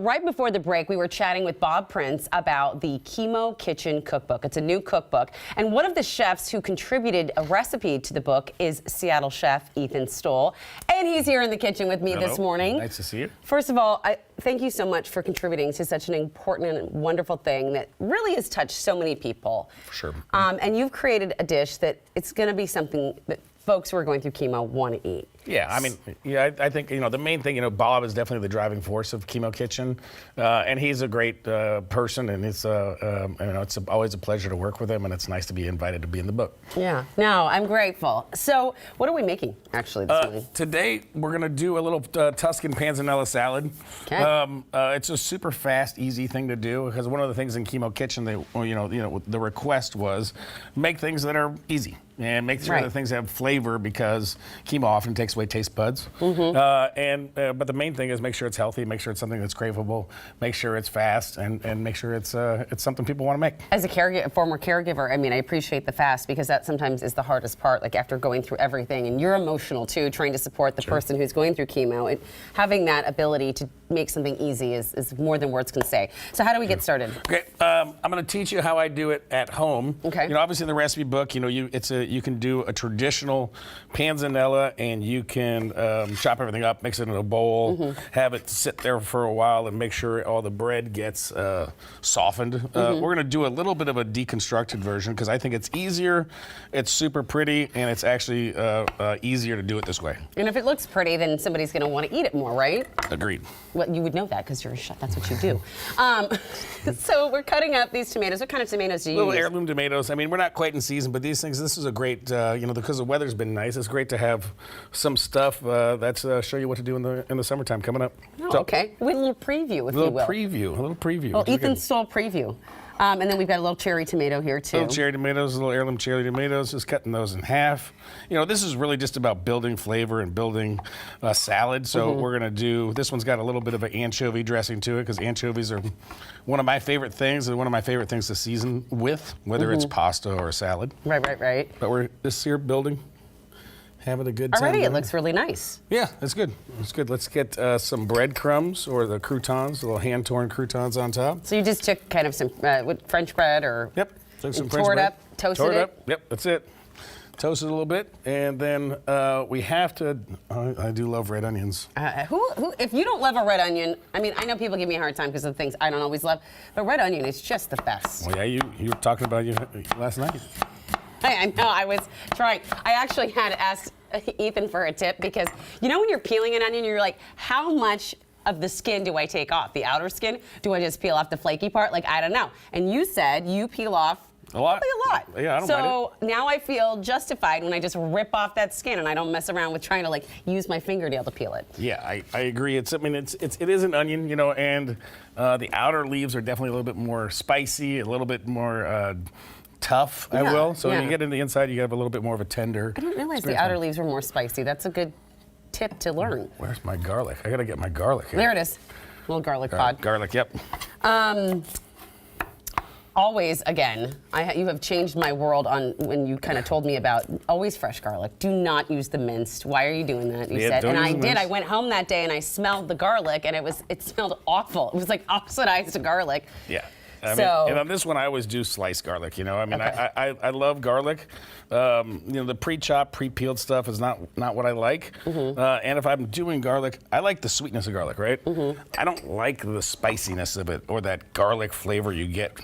Right before the break, we were chatting with Bob Prince about the Chemo Kitchen cookbook. It's a new cookbook, and one of the chefs who contributed a recipe to the book is Seattle chef Ethan Stowell, and he's here in the kitchen with me this morning. Nice to see you. First of all, thank you so much for contributing to such an important and wonderful thing that really has touched so many people. For sure. And you've created a dish that it's going to be something that folks who are going through chemo want to eat. Yeah, I mean, I think, the main thing, Bob is definitely the driving force of Chemo Kitchen, and he's a great person, and it's always a pleasure to work with him, and it's nice to be invited to be in the book. Yeah, no, I'm grateful. So, what are we making, actually, this morning? Today, we're going to do a little Tuscan Panzanella salad. Okay. It's a super fast, easy thing to do, because one of the things in Chemo Kitchen, the request was make things that are easy. And make sure that things have flavor, because chemo often takes away taste buds. Mm-hmm. But the main thing is make sure it's healthy, make sure it's something that's craveable, make sure it's fast, and make sure it's something people want to make. As a former caregiver, I mean, I appreciate the fast, because that sometimes is the hardest part, like after going through everything, and you're emotional too, trying to support the person who's going through chemo, and having that ability to make something easy is more than words can say. So how do we get started? Okay, I'm going to teach you how I do it at home. Okay. Obviously in the recipe book, you can do a traditional panzanella, and you can chop everything up, mix it in a bowl, have it sit there for a while, and make sure all the bread gets softened. We're going to do a little bit of a deconstructed version, because I think it's easier, it's super pretty, and it's actually easier to do it this way. And if it looks pretty, then somebody's going to want to eat it more, right? Agreed. Well, you would know that because you're a chef. That's what you do. So we're cutting up these tomatoes. What kind of tomatoes do you use? Little heirloom tomatoes. I mean, we're not quite in season, but these things, this is a great, because the weather's been nice, it's great to have some stuff that's show you what to do in the summertime coming up. Oh, okay. With a little preview, if you will. A little preview. Well, Ethan Stowell preview. And then we've got a little cherry tomato here, too. Little cherry tomatoes, little heirloom cherry tomatoes, just cutting those in half. This is really just about building flavor and building a salad. So we're going to do, this one's got a little bit of an anchovy dressing to it, because anchovies are one of my favorite things, and one of my favorite things to season with, whether it's pasta or a salad. Right. But we're just here building, having a good time. Already, it looks really nice. Yeah, it's good. It's good. Let's get some breadcrumbs, or the croutons, the little hand-torn croutons on top. So you just took kind of some French bread, or Took some French tore bread. it up, toasted it. Yep, that's it. Toast it a little bit, and then we have to. I do love red onions. Who? If you don't love a red onion, I mean, I know people give me a hard time because of things I don't always love, but red onion is just the best. Well, yeah, you were talking about you last night. I know, I was trying. I actually had asked Ethan for a tip, because when you're peeling an onion, you're like, how much of the skin do I take off? The outer skin? Do I just peel off the flaky part? Like, I don't know. And you said you peel off a lot. A lot. Yeah, I don't mind So now I feel justified when I just rip off that skin, and I don't mess around with trying to use my fingernail to peel it. Yeah, I agree. It is an onion, and the outer leaves are definitely a little bit more spicy, a little bit more tough, I will. So when you get in the inside, you have a little bit more of a tender. I didn't realize the outer leaves were more spicy. That's a good tip to learn. Where's my garlic? I gotta get my garlic here. There it is. Little garlic pod. Garlic, yep. Always, again, you have changed my world on when you kind of told me about always fresh garlic. Do not use the minced. Why are you doing that? You said, and I did. I went home that day and I smelled the garlic, and it smelled awful. It was like oxidized garlic. Yeah. And on this one, I always do sliced garlic. I love garlic. The pre-chopped, pre-peeled stuff is not what I like. And if I'm doing garlic, I like the sweetness of garlic, right? I don't like the spiciness of it, or that garlic flavor you get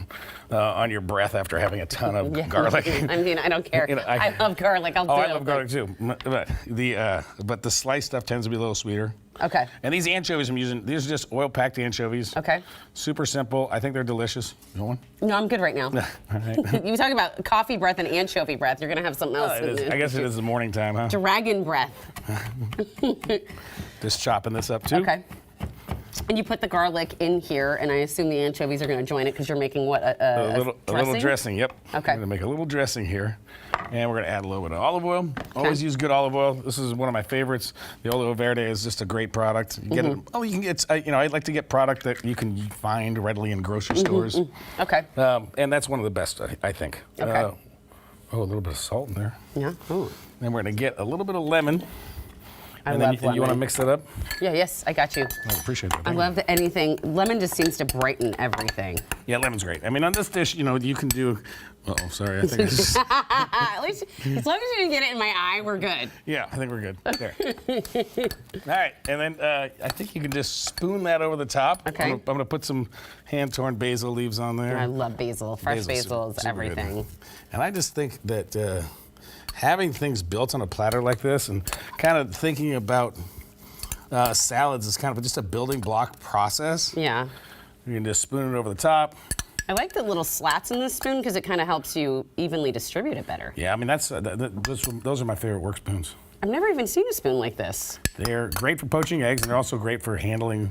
on your breath after having a ton of garlic. I mean, I don't care. I love garlic. I love garlic too. But the sliced stuff tends to be a little sweeter. Okay. And these anchovies I'm using, these are just oil-packed anchovies. Okay. Super simple. I think they're delicious. You want one? No, I'm good right now. All right. You talk about coffee breath and anchovy breath. You're going to have something else. I guess it is the morning time, huh? Dragon breath. Just chopping this up, too. Okay. And you put the garlic in here, and I assume the anchovies are going to join it, because you're making what, a little dressing, yep. Okay. I'm going to make a little dressing here, and we're going to add a little bit of olive oil. Always use good olive oil. This is one of my favorites. The Olivo Verde is just a great product. You get it. Oh, you can get. I like to get product that you can find readily in grocery stores. Okay. And that's one of the best, I think. Okay. A little bit of salt in there. Yeah. Ooh. Then we're going to get a little bit of lemon. I and love then lemon. you want to mix that up? Yeah, yes, I got you. I appreciate that. I love that anything. Lemon just seems to brighten everything. Yeah, lemon's great. I mean, on this dish, you can do. Oh, sorry. I think I just. At least, as long as you didn't get it in my eye, we're good. Yeah, I think we're good. There. All right, and then I think you can just spoon that over the top. Okay. I'm gonna put some hand-torn basil leaves on there. I love basil. Fresh basil is super everything. good. And I just think that having things built on a platter like this and kind of thinking about salads is kind of just a building block process. Yeah. You can just spoon it over the top. I like the little slats in this spoon because it kind of helps you evenly distribute it better. Yeah, I mean, those are my favorite work spoons. I've never even seen a spoon like this. They're great for poaching eggs, and they're also great for handling,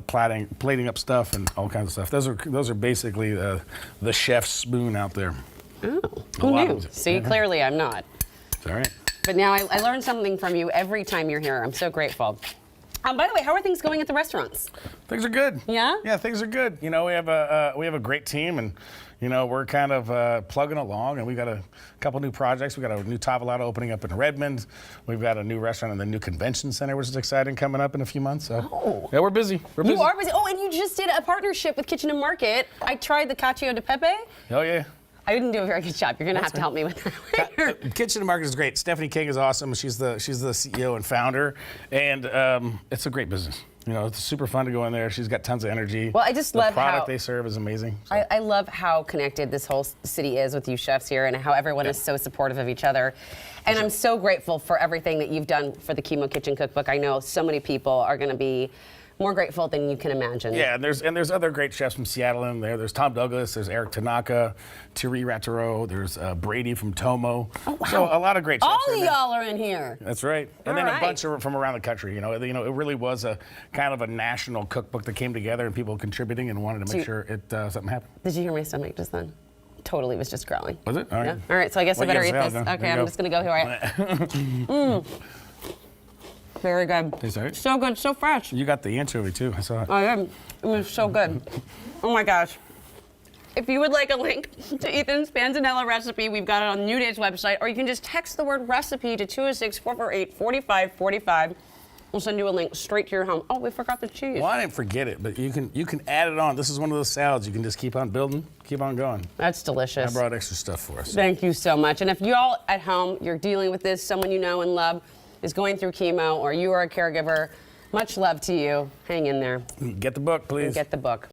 plating up stuff and all kinds of stuff. Those are basically the chef's spoon out there. Oh, who knew? See, clearly I'm not. It's all right. But now I learn something from you every time you're here. I'm so grateful. By the way, how are things going at the restaurants? Things are good. Yeah? Yeah, things are good. We have a great team, and we're kind of plugging along, and we've got a couple new projects. We've got a new tablespoons opening up in Redmond. We've got a new restaurant in the new convention center, which is exciting, coming up in a few months. So yeah, we're busy. You are busy. Oh, and you just did a partnership with Kitchen and Market. I tried the cacio de pepe. Oh yeah. I didn't do a very good job. You're gonna have to help me with that later. Kitchen and Market is great. Stephanie King is awesome. She's the CEO and founder, and it's a great business. It's super fun to go in there. She's got tons of energy. Well, I just love the product they serve is amazing. So. I love how connected this whole city is with you chefs here, and how everyone is so supportive of each other. And I'm so grateful for everything that you've done for the Chemo Kitchen cookbook. I know so many people are going to be more grateful than you can imagine. Yeah, and there's other great chefs from Seattle in there. There's Tom Douglas, there's Eric Tanaka, Thierry Rattero, there's Brady from Tomo. Oh, wow. So a lot of great chefs. All of y'all are in here. That's right. And then a bunch from around the country. It really was a kind of a national cookbook that came together and people contributing and wanted to make sure something happened. Did you hear my stomach just then? Totally was just growling. Was it? All right. Yeah. All right, so I guess I better eat this. Then. Okay, I'm just gonna go here. Very good. Sorry? So good, so fresh. You got the anchovy too. I saw it. I am. It was so good. Oh my gosh. If you would like a link to Ethan's Panzanella recipe, we've got it on New Day's website, or you can just text the word recipe to 206-448-4545. We'll send you a link straight to your home. Oh, we forgot the cheese. Well, I didn't forget it, but you can add it on. This is one of those salads you can just keep on building, keep on going. That's delicious. I brought extra stuff for us. Thank you so much. And if you all at home, you're dealing with this, someone you know and love is going through chemo, or you are a caregiver, much love to you. Hang in there. Get the book, please. Get the book.